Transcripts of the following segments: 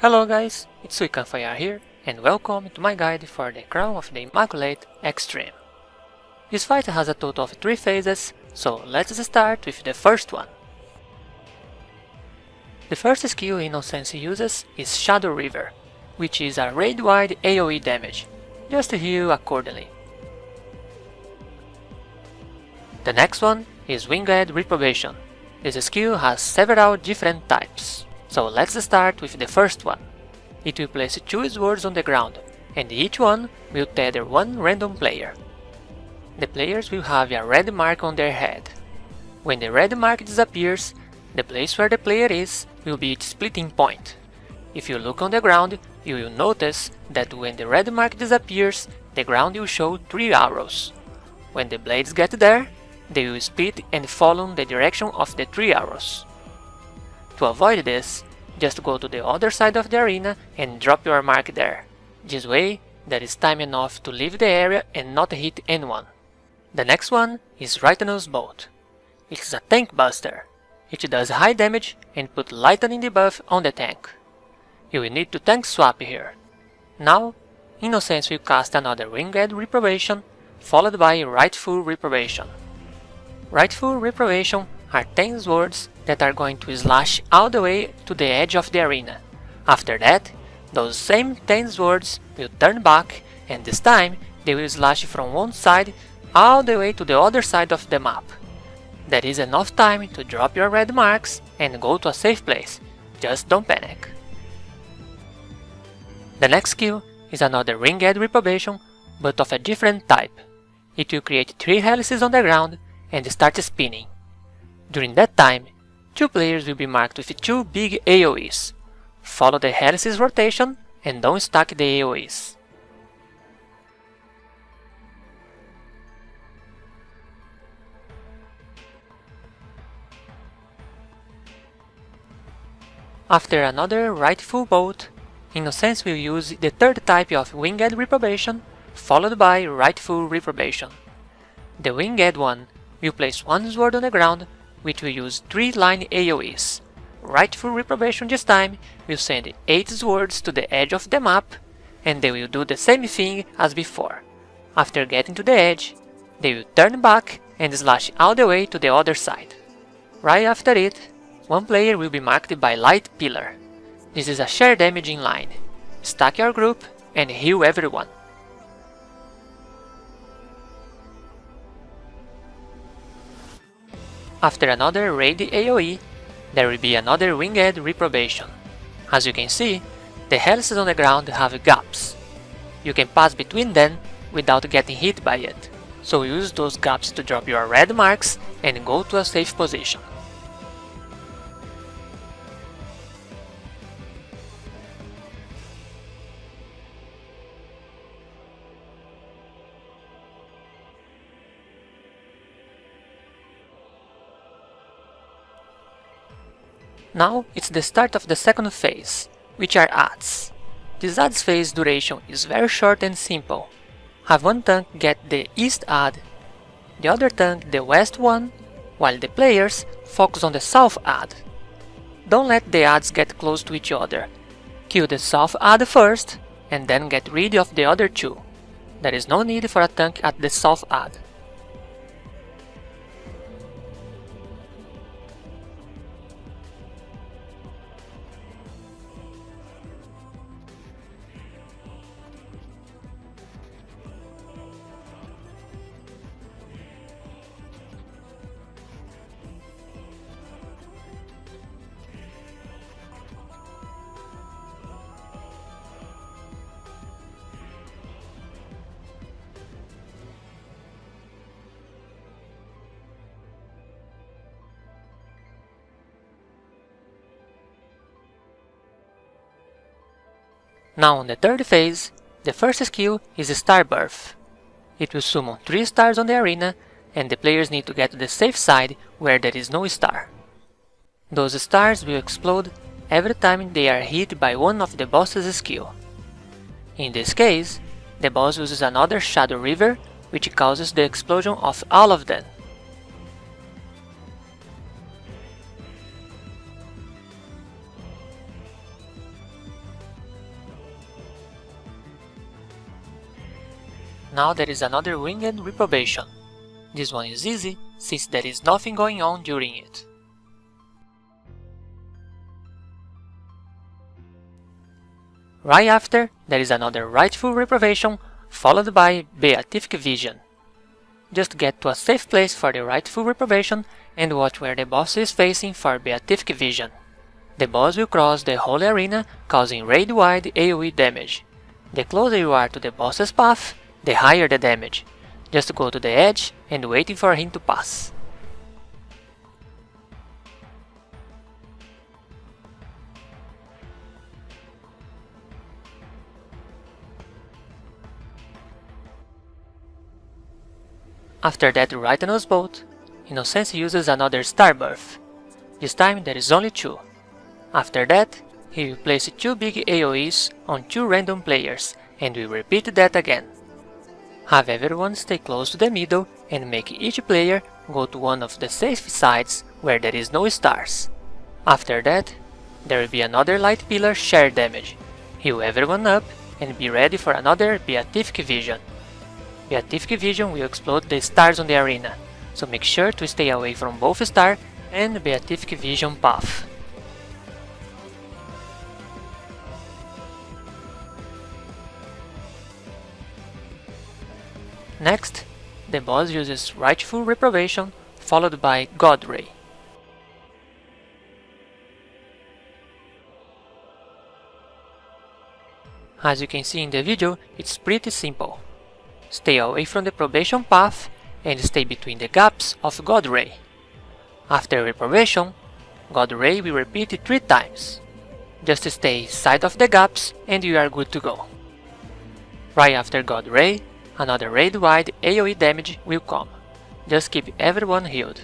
Hello guys, it's FFXIV here, and welcome to my guide for the Crown of the Immaculate Extreme. This fight has a total of 3 phases, so let's start with the first one. The first skill Innocence uses is Shadow River, which is a raid-wide AoE damage, just to heal accordingly. The next one is Winged Reprobation. This skill has several different types. So let's start with the first one. It will place 2 swords on the ground, and each one will tether one random player. The players will have a red mark on their head. When the red mark disappears, the place where the player is will be its splitting point. If you look on the ground, you will notice that when the red mark disappears, the ground will show 3 arrows. When the blades get there, they will split and follow the direction of the 3 arrows. To avoid this, just go to the other side of the arena and drop your mark there. This way, there is time enough to leave the area and not hit anyone. The next one is Righteous Bolt. It is a tank buster. It does high damage and put lightning debuff on the tank. You will need to tank swap here. Now, Innocence will cast another Winged Reprobation, followed by Rightful Reprobation. Rightful Reprobation are 10 swords that are going to slash all the way to the edge of the arena. After that, those same 10 swords will turn back, and this time they will slash from one side all the way to the other side of the map. There is enough time to drop your red marks and go to a safe place, just don't panic. The next skill is another Winged Reprobation, but of a different type. It will create 3 helices on the ground and start spinning. During that time, 2 players will be marked with 2 big AoEs. Follow the helices rotation and don't stack the AoEs. After another Rightful Bolt, Innocence will use the third type of Winged Reprobation, followed by Rightful Reprobation. The Winged one will place 1 sword on the ground, which will use 3 line AoEs. Rightful Reprobation this time will send 8 swords to the edge of the map, and they will do the same thing as before. After getting to the edge, they will turn back and slash all the way to the other side. Right after it, one player will be marked by Light Pillar. This is a share damaging line. Stack your group and heal everyone. After another raid AoE, there will be another Winged Reprobation. As you can see, the helices on the ground have gaps. You can pass between them without getting hit by it, so use those gaps to drop your red marks and go to a safe position. Now it's the start of the second phase, which are adds. This adds phase duration is very short and simple. Have one tank get the east add, the other tank the west one, while the players focus on the south add. Don't let the adds get close to each other. Kill the south add first, and then get rid of the other 2. There is no need for a tank at the south add. Now on the third phase, the first skill is Star Birth. It will summon 3 stars on the arena, and the players need to get to the safe side where there is no star. Those stars will explode every time they are hit by one of the boss's skill. In this case, the boss uses another Shadow River, which causes the explosion of all of them. Now there is another Winged Reprobation. This one is easy, since there is nothing going on during it. Right after, there is another Rightful Reprobation, followed by Beatific Vision. Just get to a safe place for the Rightful Reprobation and watch where the boss is facing for Beatific Vision. The boss will cross the whole arena, causing raid-wide AoE damage. The closer you are to the boss's path, the higher the damage. Just go to the edge and waiting for him to pass. After that Rightenous Bolt, Innocence uses another Star Buff. This time there is only 2. After that, he will place 2 big AoEs on 2 random players, and will repeat that again. Have everyone stay close to the middle and make each player go to one of the safe sides where there is no stars. After that, there will be another Light Pillar share damage. Heal everyone up and be ready for another Beatific Vision. Beatific Vision will explode the stars on the arena, so make sure to stay away from both star and Beatific Vision path. Next, the boss uses Rightful Reprobation followed by God Ray. As you can see in the video, it's pretty simple. Stay away from the probation path and stay between the gaps of God Ray. After reprobation, God Ray will repeat it 3 times. Just stay side of the gaps and you are good to go. Right after God Ray, another raid-wide AoE damage will come. Just keep everyone healed.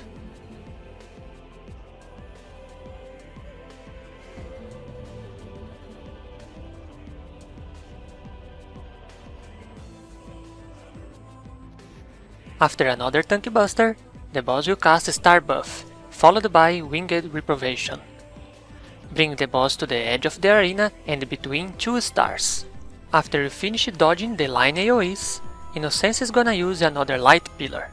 After another Tank Buster, the boss will cast Star Buff, followed by Winged Reprobation. Bring the boss to the edge of the arena and between 2 stars. After you finish dodging the line AoEs, Innocence is gonna use another Light Pillar.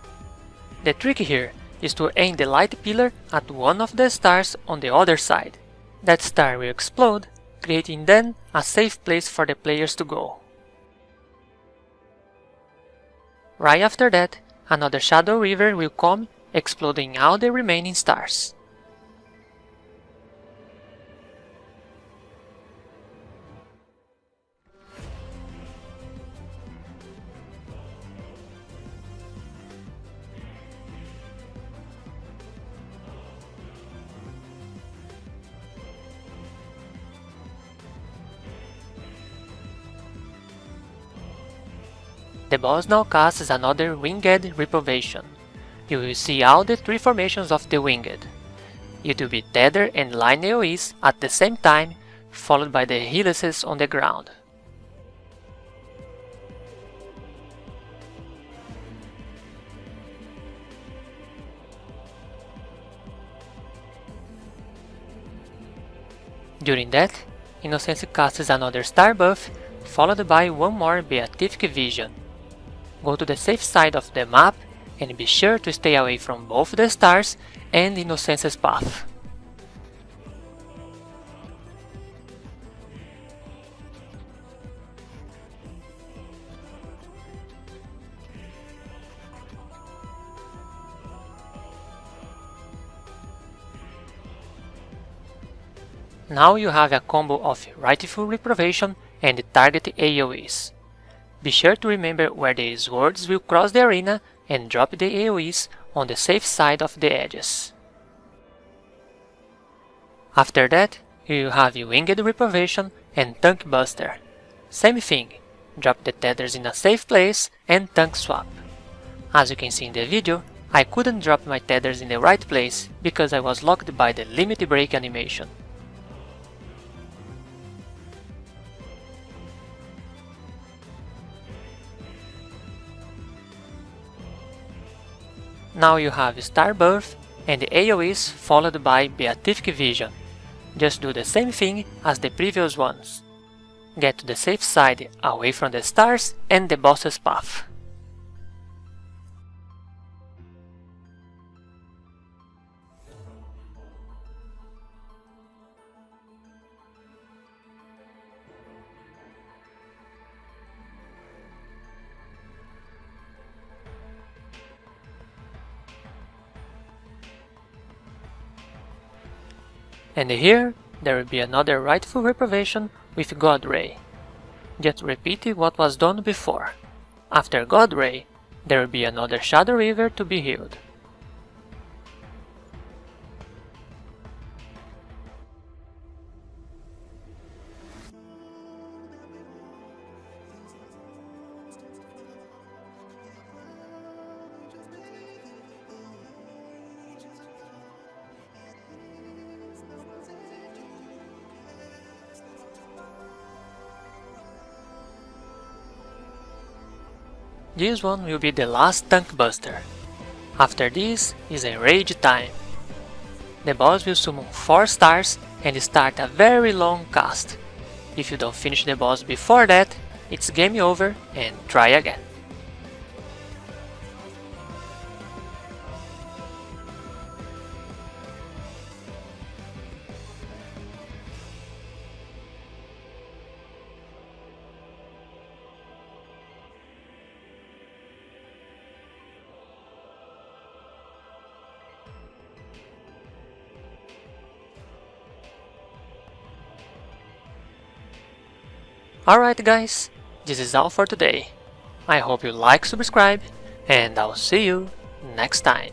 The trick here is to aim the Light Pillar at one of the stars on the other side. That star will explode, creating then a safe place for the players to go. Right after that, another Shadow River will come, exploding all the remaining stars. The boss now casts another Winged Reprobation. You will see all the 3 formations of the Winged. It will be Tether and Line AoEs at the same time, followed by the helices on the ground. During that, Innocence casts another Star Buff, followed by one more Beatific Vision. Go to the safe side of the map and be sure to stay away from both the stars and Innocence's path. Now you have a combo of Rightful Reprobation and target AoEs. Be sure to remember where the swords will cross the arena and drop the AoEs on the safe side of the edges. After that, you will have Winged Reprobation and Tank Buster. Same thing, drop the tethers in a safe place and tank swap. As you can see in the video, I couldn't drop my tethers in the right place because I was locked by the limit break animation. Now you have Star Buff and the AoEs followed by Beatific Vision. Just do the same thing as the previous ones. Get to the safe side away from the stars and the boss's path. And here there will be another rightful reprobation with God Ray. Just repeat what was done before. After God Ray, there will be another Shadow River to be healed. This one will be the last tank buster. After this is enrage time. The boss will summon 4 stars and start a very long cast. If you don't finish the boss before that, it's game over and try again. Alright guys, this is all for today. I hope you like, subscribe, and I'll see you next time.